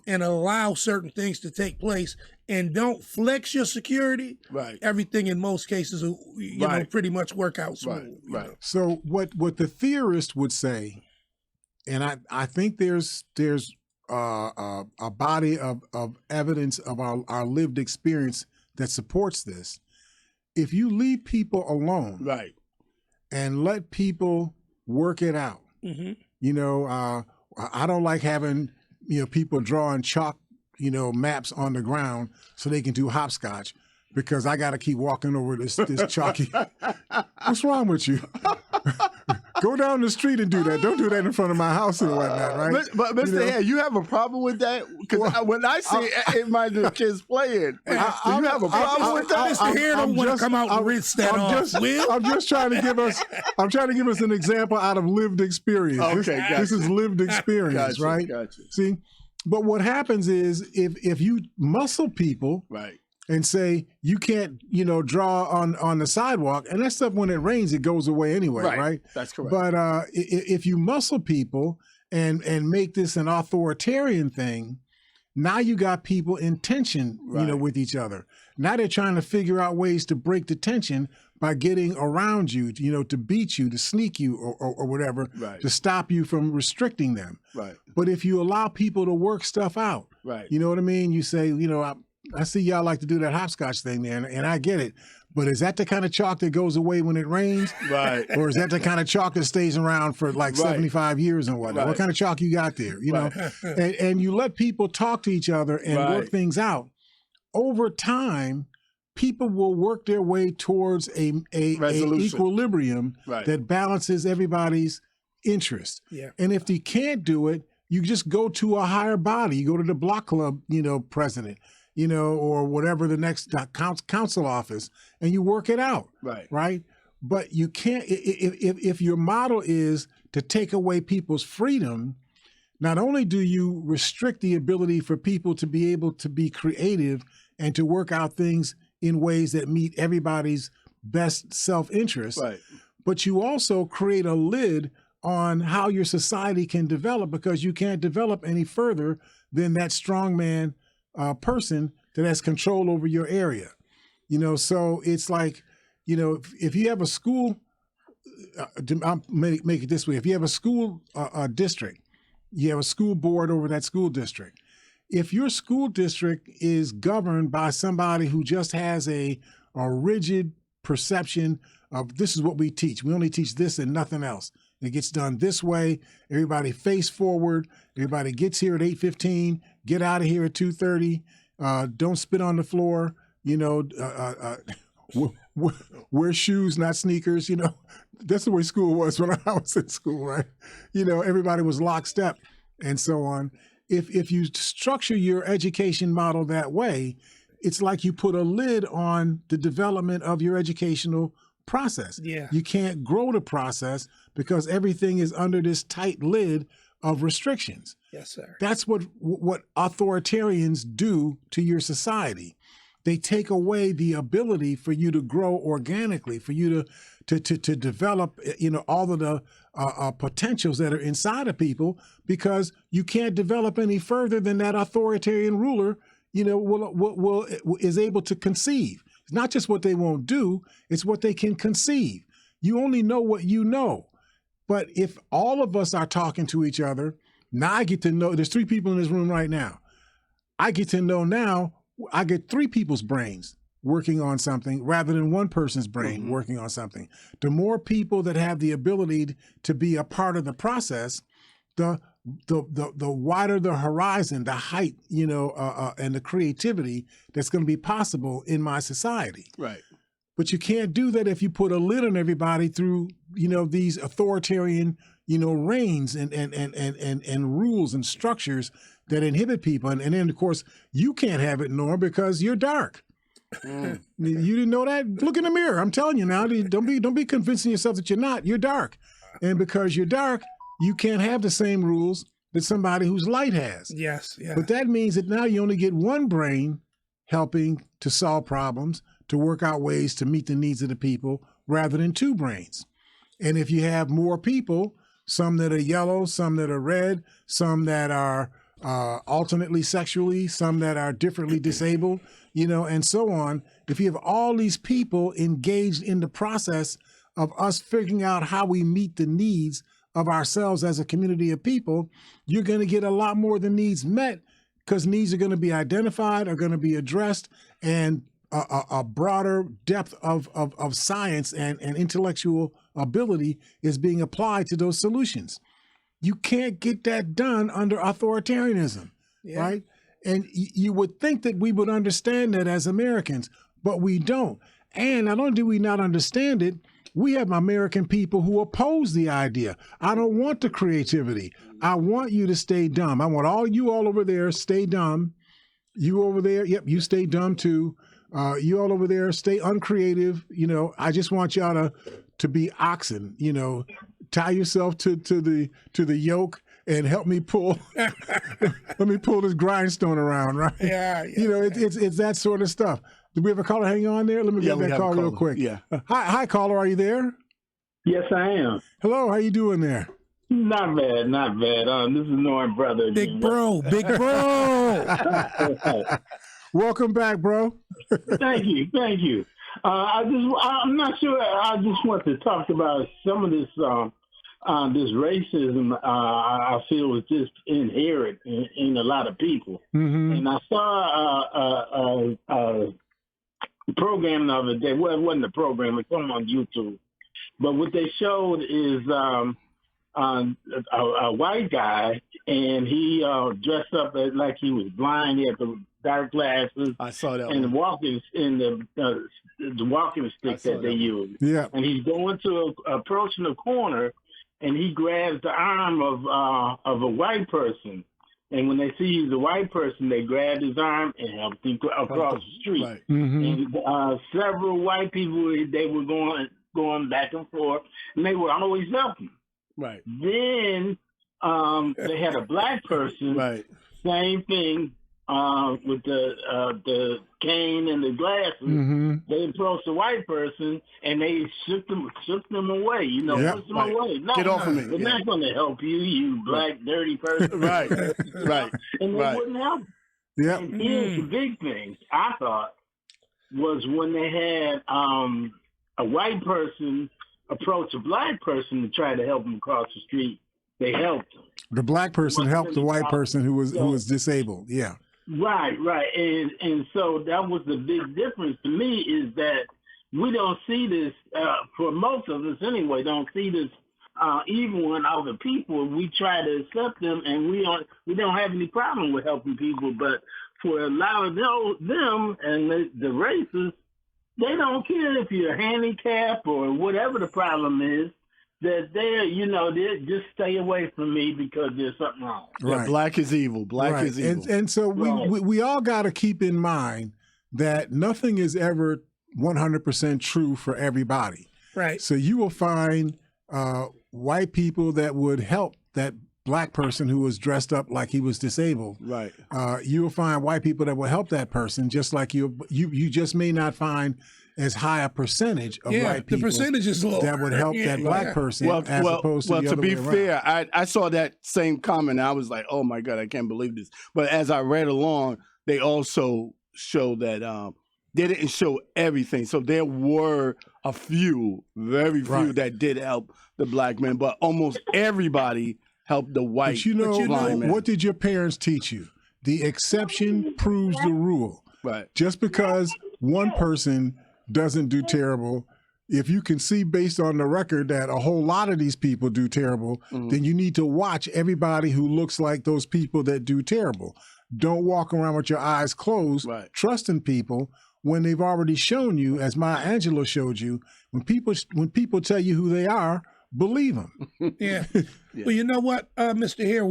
and allow certain things to take place and don't flex your security, everything in most cases will pretty much work out smooth. Right. So what the theorist would say, and I think there's a body of evidence of our lived experience that supports this. If you leave people alone and let people work it out, I don't like having, people drawing chalk, maps on the ground so they can do hopscotch because I got to keep walking over this chalky. What's wrong with you? Go down the street and do that. Don't do that in front of my house and whatnot, right? But Mr. Hare, you have a problem with that? Because when I see it might be the kids playing. Do you have a problem with that? Mr. Hare don't want to come out and rinse that off. I'm just trying to give us an example out of lived experience. Okay, gotcha. This is lived experience, right? Gotcha. See, but what happens is if you muscle people, and say you can't, draw on the sidewalk, and that stuff when it rains it goes away anyway, right? That's correct. But if you muscle people and make this an authoritarian thing, now you got people in tension, with each other. Now they're trying to figure out ways to break the tension by getting around you, to beat you, to sneak you or whatever, Right. to stop you from restricting them. Right. But if you allow people to work stuff out, Right. you know what I mean? You say, I see y'all like to do that hopscotch thing there, and I get it. But is that the kind of chalk that goes away when it rains? Right. Or is that the kind of chalk that stays around for like 75 years and whatnot? Right. What kind of chalk you got there? And you let people talk to each other and work things out. Over time, people will work their way towards a equilibrium that balances everybody's interest. Yeah. And if they can't do it, you just go to a higher body. You go to the block club, president, or whatever the next council office, and you work it out. Right. But you can't, if your model is to take away people's freedom, not only do you restrict the ability for people to be able to be creative and to work out things in ways that meet everybody's best self-interest, but you also create a lid on how your society can develop, because you can't develop any further than that strongman person that has control over your area. So it's like, if you have a school, I'll make it this way. If you have a school district, you have a school board over that school district. If your school district is governed by somebody who just has a rigid perception of this is what we teach. We only teach this and nothing else. It gets done this way. Everybody face forward. Everybody gets here at 8:15. Get out of here at 2:30. Don't spit on the floor. Wear shoes, not sneakers. That's the way school was when I was in school, right? Everybody was lockstep and so on. If you structure your education model that way, it's like you put a lid on the development of your educational process. Yeah. You can't grow the process because everything is under this tight lid of restrictions. Yes, sir. That's what authoritarians do to your society. They take away the ability for you to grow organically, for you to develop, all of the potentials that are inside of people, because you can't develop any further than that authoritarian ruler, is able to conceive. It's not just what they won't do, it's what they can conceive. You only know what you know. But if all of us are talking to each other, now I get to know, there's 3 people in this room right now. I get to know now, I get 3 people's brains working on something rather than one person's brain working on something. The more people that have the ability to be a part of the process, the wider the horizon, the height, and the creativity that's going to be possible in my society. Right. But you can't do that if you put a lid on everybody through, these authoritarian, reins and rules and structures that inhibit people. And then, of course, you can't have it, Norm, because you're dark. You didn't know that? Look in the mirror. I'm telling you now. Don't be convincing yourself that you're not. You're dark. And because you're dark, you can't have the same rules that somebody who's light has. Yes, yeah. But that means that now you only get one brain helping to solve problems, to work out ways to meet the needs of the people, rather than 2 brains. And if you have more people, some that are yellow, some that are red, some that are alternately sexually, some that are differently disabled, and so on. If you have all these people engaged in the process of us figuring out how we meet the needs of ourselves as a community of people, you're going to get a lot more than needs met, because needs are going to be identified, are going to be addressed, and a broader depth of science and intellectual ability is being applied to those solutions. You can't get that done under authoritarianism, right? And you would think that we would understand that as Americans, but we don't. And not only do we not understand it, we have American people who oppose the idea. I don't want the creativity. I want you to stay dumb. I want all over there, stay dumb. You over there, yep, you stay dumb too. You all over there, stay uncreative. I just want y'all to be oxen. Tie yourself to the yoke and help me pull. Let me pull this grindstone around, right? Yeah. It's that sort of stuff. Do we have a caller hanging on there? Let me get that call real quick. Yeah. Hi, caller. Are you there? Yes, I am. Hello. How you doing there? Not bad, not bad. This is Norm, brother. Big bro. Welcome back, bro. Thank you. I'm not sure. I just want to talk about some of this this racism. I feel was just inherent in a lot of people. And I saw a program the other day. Well, it wasn't a program. It's on YouTube. But what they showed is a white guy, and he dressed up like he was blind. He had the dark glasses. I saw that. And walking in the walking stick that they use. Yeah. And he's going to approaching the corner, and he grabs the arm of a white person. And when they see he's a white person, they grab his arm and help him across the street. Right. And several white people, they were going back and forth, and they were always helping. Right. Then they had a black person. Right. Same thing with the cane and the glasses. They approached the white person and they shook them away. You know, push them away. No, get off of me. They're not going to help you, you black dirty person. Right. And they wouldn't help. Yeah. And here's the big thing I thought was when they had a white person approach a black person to try to help him cross the street, they helped him. The black person helped the white person who was disabled. Yeah. Right. And so that was the big difference to me, is that we don't see this, for most of us anyway, don't see this evil in other people. We try to accept them, and we don't have any problem with helping people. But for a lot of them and the races, they don't care if you're handicapped or whatever the problem is, that they just stay away from me because there's something wrong. Right. Yeah, black is evil. Black is evil. And so we all got to keep in mind that nothing is ever 100% true for everybody. Right. So you will find white people that would help that black person who was dressed up like he was disabled. Right. You will find white people that will help that person, just like you just may not find as high a percentage of white people the percentage is low that would help that black person as opposed to the other way around. To be fair, I saw that same comment and I was like, oh my God, I can't believe this. But as I read along, they also showed that they didn't show everything. So there were a few, very few that did help the black man, but almost everybody helped the white blind man. What did your parents teach you? The exception proves the rule. Right. Just because one person doesn't do terrible, if you can see based on the record that a whole lot of these people do terrible, then you need to watch everybody who looks like those people that do terrible. Don't walk around with your eyes closed, trusting people when they've already shown you, as Maya Angelou showed you, when people tell you who they are, believe them. Yeah. Well, you know what, Mr. Hare,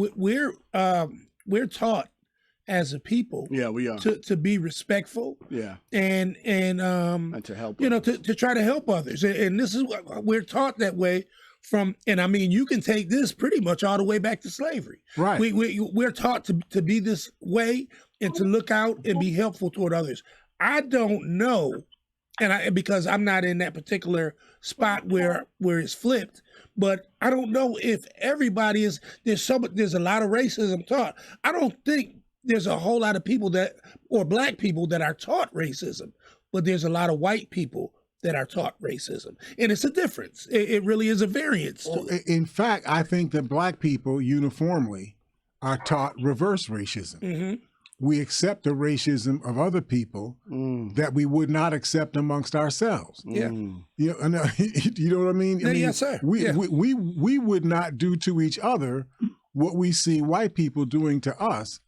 we're taught as a people, we are to be respectful, and to help, to try to help others, and this is what we're taught that way from. And I mean, you can take this pretty much all the way back to slavery. Right. We're taught to be this way and to look out and be helpful toward others. I don't know, because I'm not in that particular spot where it's flipped. But I don't know if everybody is. There's a lot of racism taught. I don't think there's a whole lot of people or black people that are taught racism, but there's a lot of white people that are taught racism. And it's a difference. It really is a variance. In fact, I think that black people uniformly are taught reverse racism. We accept the racism of other people that we would not accept amongst ourselves. Yeah. You know what I mean? Yes, sir. We would not do to each other what we see white people doing to us,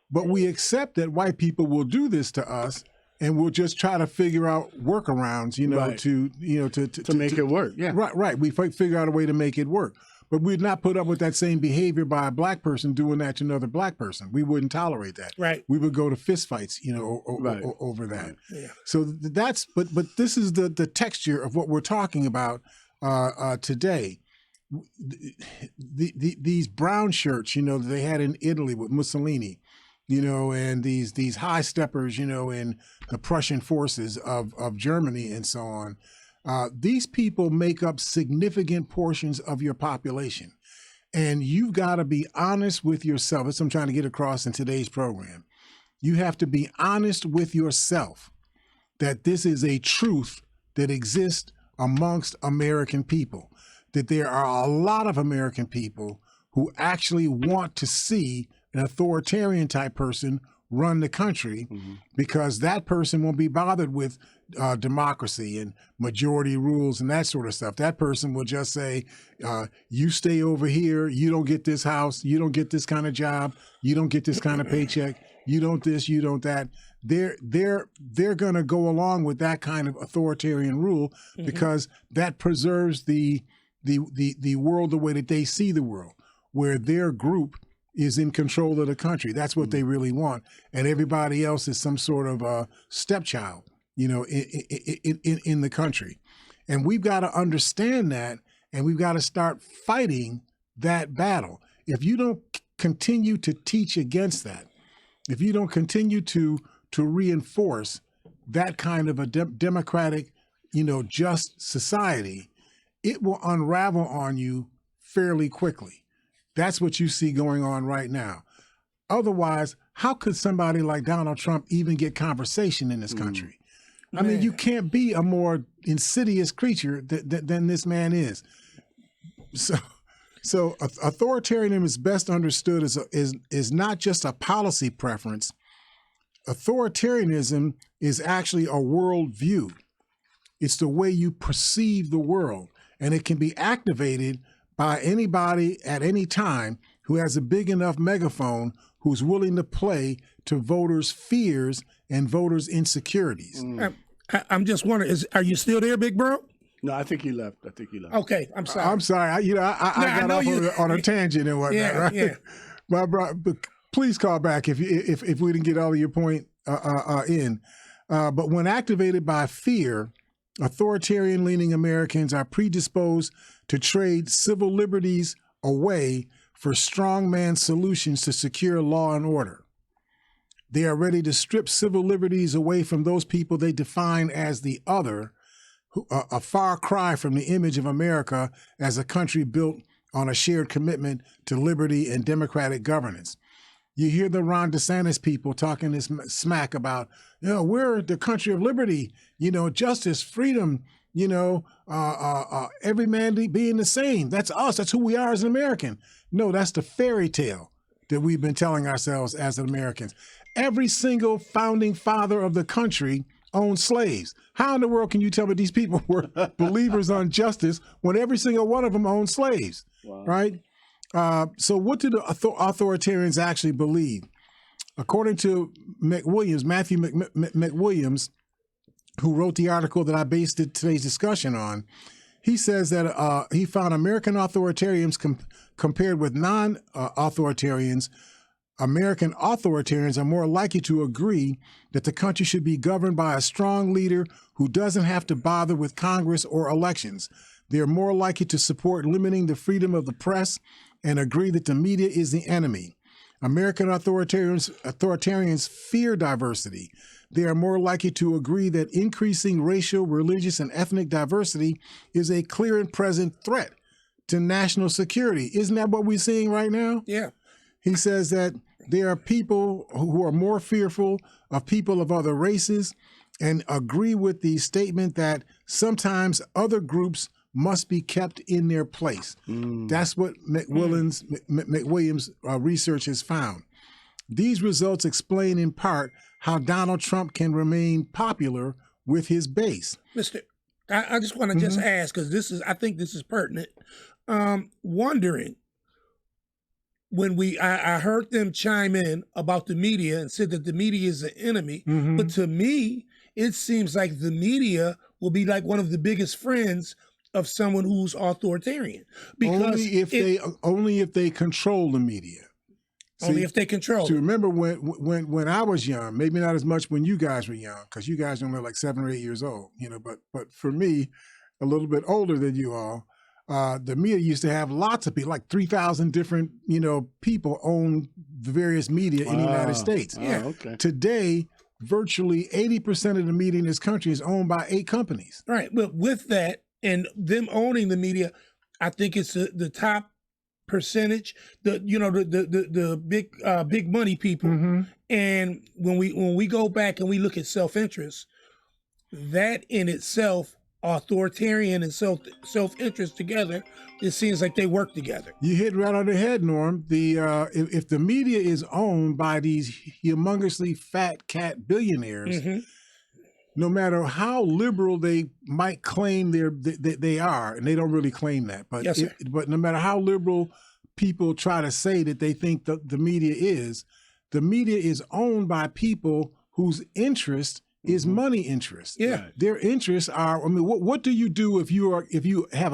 but we accept that white people will do this to us, and we'll just try to figure out workarounds, to make it work. Yeah. Right. We figure out a way to make it work. But we'd not put up with that same behavior by a black person doing that to another black person. We wouldn't tolerate that. Right. We would go to fistfights, over that. Yeah. So but this is the texture of what we're talking about today. These brown shirts, that they had in Italy with Mussolini, and these high steppers, in the Prussian forces of Germany and so on. These people make up significant portions of your population. And you've got to be honest with yourself. That's what I'm trying to get across in today's program. You have to be honest with yourself that this is a truth that exists amongst American people, that there are a lot of American people who actually want to see an authoritarian type person run the country because that person won't be bothered with democracy and majority rules and that sort of stuff. That person will just say, you stay over here, you don't get this house, you don't get this kind of job, you don't get this kind of paycheck, you don't this, you don't that. They're gonna go along with that kind of authoritarian rule because that preserves the world the way that they see the world, where their group is in control of the country. That's what they really want. And everybody else is some sort of stepchild, you know, in the country. And we've got to understand that, and we've got to start fighting that battle. If you don't continue to teach against that, if you don't continue to reinforce that kind of a democratic, you know, just society, it will unravel on you fairly quickly. That's what you see going on right now. Otherwise, how could somebody like Donald Trump even get conversation in this country? I mean, you can't be a more insidious creature than this man is. So authoritarianism is best understood is not just a policy preference. Authoritarianism is actually a worldview. It's the way you perceive the world, and it can be activated by anybody at any time who has a big enough megaphone who's willing to play to voters' fears and voters' insecurities. I'm just wondering, are you still there, big bro? No, I think he left. Okay, I'm sorry. I'm sorry. I got off on a tangent and whatnot, right? Yeah. But please call back if we didn't get all of your point in. But when activated by fear, authoritarian-leaning Americans are predisposed to trade civil liberties away for strongman solutions to secure law and order. They are ready to strip civil liberties away from those people they define as the other, a far cry from the image of America as a country built on a shared commitment to liberty and democratic governance. You hear the Ron DeSantis people talking this smack about, you know, we're the country of liberty, you know, justice, freedom, you know, every man being the same. That's us. That's who we are as an American. No, that's the fairy tale that we've been telling ourselves as Americans. Every single founding father of the country owned slaves. How in the world can you tell me these people were believers on justice when every single one of them owned slaves, right? So what do the authoritarians actually believe? According to Matthew McWilliams, who wrote the article that I based today's discussion on, he says that he found American authoritarians compared with non-authoritarians. American authoritarians are more likely to agree that the country should be governed by a strong leader who doesn't have to bother with Congress or elections. They're more likely to support limiting the freedom of the press and agree that the media is the enemy. American authoritarians fear diversity. They are more likely to agree that increasing racial, religious, and ethnic diversity is a clear and present threat to national security. Isn't that what we're seeing right now? Yeah. He says that there are people who are more fearful of people of other races and agree with the statement that sometimes other groups must be kept in their place. That's what McWilliams research has found. These results explain in part how Donald Trump can remain popular with his base. Mister, I just want to just ask, because I think this is pertinent. Wondering, when I heard them chime in about the media and said that the media is the enemy, but to me, it seems like the media will be like one of the biggest friends of someone who's authoritarian. Because only if they control the media. Only if they control. So remember when I was young, maybe not as much when you guys were young, because you guys are only like 7 or 8 years old, you know. But for me, a little bit older than you all, the media used to have lots of people, like 3,000 different, you know, people own the various media in the United States. Okay. Today, virtually 80% of the media in this country is owned by 8 companies. Right. But with that and them owning the media, I think it's the top percentage, the big money people, And when we go back and we look at self-interest, that in itself, authoritarian and self-interest together, it seems like they work together. You hit right on the head, Norm. If the media is owned by these humongously fat cat billionaires, no matter how liberal they might claim they are, and they don't really claim that, but Yes, sir. but no matter how liberal people try to say that they think the media is owned by people whose interest is money interest. Yeah. Right. Their interests are, I mean, what do you do if you have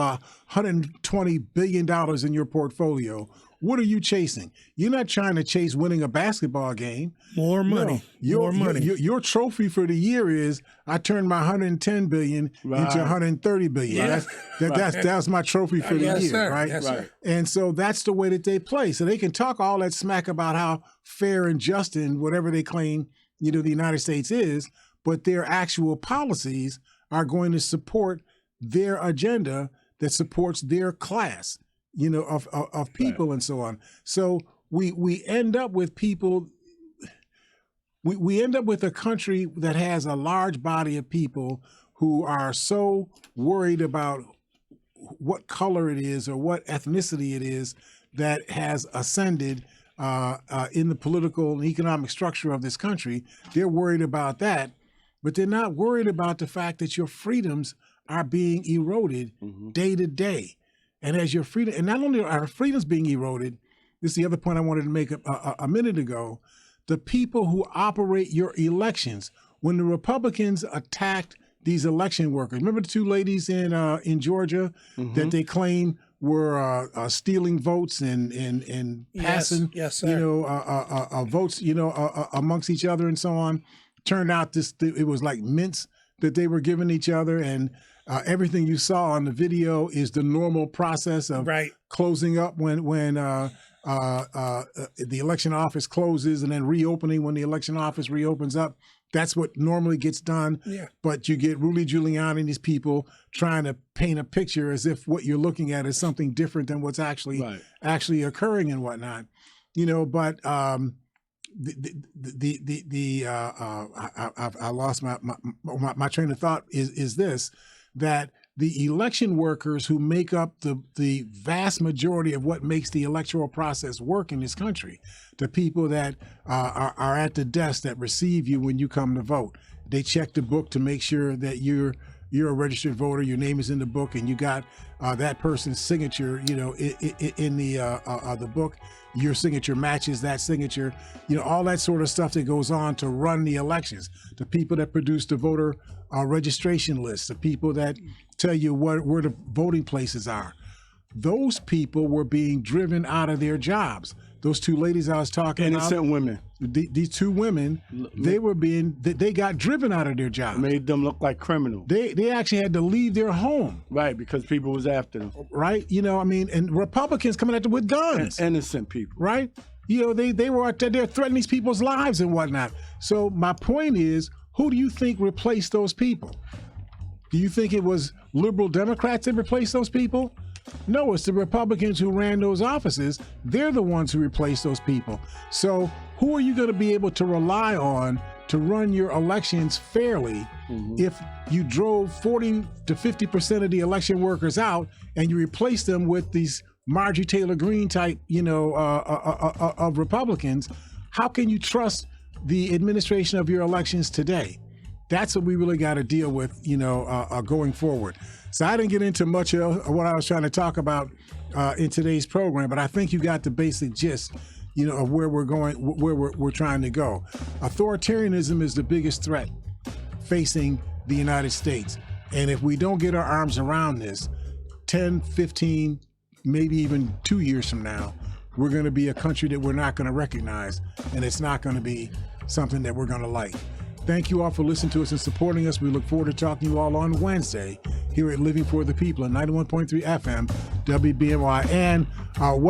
$120 billion in your portfolio? What are you chasing? You're not trying to chase winning a basketball game. More money. No. More money. Your trophy for the year is I turned my $110 billion into $130 billion. Yeah. That's my trophy for the Yes, year, sir. right? Yes, sir. And so that's the way that they play. So they can talk all that smack about how fair and just and whatever they claim, the United States is, but their actual policies are going to support their agenda that supports their class, of people and so on. So we end up with people. We end up with a country that has a large body of people who are so worried about what color it is or what ethnicity it is that has ascended in the political and economic structure of this country. They're worried about that, but they're not worried about the fact that your freedoms are being eroded day to day. And as your freedom, and not only are our freedoms being eroded, this is the other point I wanted to make a minute ago, the people who operate your elections, when the Republicans attacked these election workers, remember the two ladies in Georgia that they claim were stealing votes and passing, yes, sir. votes, amongst each other and so on. Turned out it was like mints that they were giving each other, and everything you saw on the video is the normal process of closing up when the election office closes and then reopening when the election office reopens up. That's what normally gets done. Yeah. But you get Rudy Giuliani and these people trying to paint a picture as if what you're looking at is something different than what's actually occurring and whatnot. But I lost my train of thought is this, that the election workers who make up the vast majority of what makes the electoral process work in this country, the people that are at the desk that receive you when you come to vote, they check the book to make sure that you're a registered voter, your name is in the book, and you got that person's signature, in the book. Your signature matches that signature, all that sort of stuff that goes on to run the elections. The people that produce the voter registration lists, the people that tell you where the voting places are. Those people were being driven out of their jobs. Those two ladies I was talking about. Innocent women. These two women, they got driven out of their jobs. Made them look like criminals. They actually had to leave their home. Right, because people was after them. Right, and Republicans coming at them with guns. Innocent people. Right, they were out there threatening these people's lives and whatnot. So my point is, who do you think replaced those people? Do you think it was liberal Democrats that replaced those people? No, it's the Republicans who ran those offices. They're the ones who replaced those people. So who are you going to be able to rely on to run your elections fairly if you drove 40 to 50% of the election workers out and you replaced them with these Marjorie Taylor Greene type, of Republicans? How can you trust the administration of your elections today? That's what we really got to deal with, going forward. So I didn't get into much of what I was trying to talk about in today's program, but I think you got the basic gist, of where we're going, where we're trying to go. Authoritarianism is the biggest threat facing the United States. And if we don't get our arms around this, 10, 15, maybe even 2 years from now, we're going to be a country that we're not going to recognize, and it's not going to be something that we're going to like. Thank you all for listening to us and supporting us. We look forward to talking to you all on Wednesday here at Living for the People at 91.3 FM, WBNY. And welcome.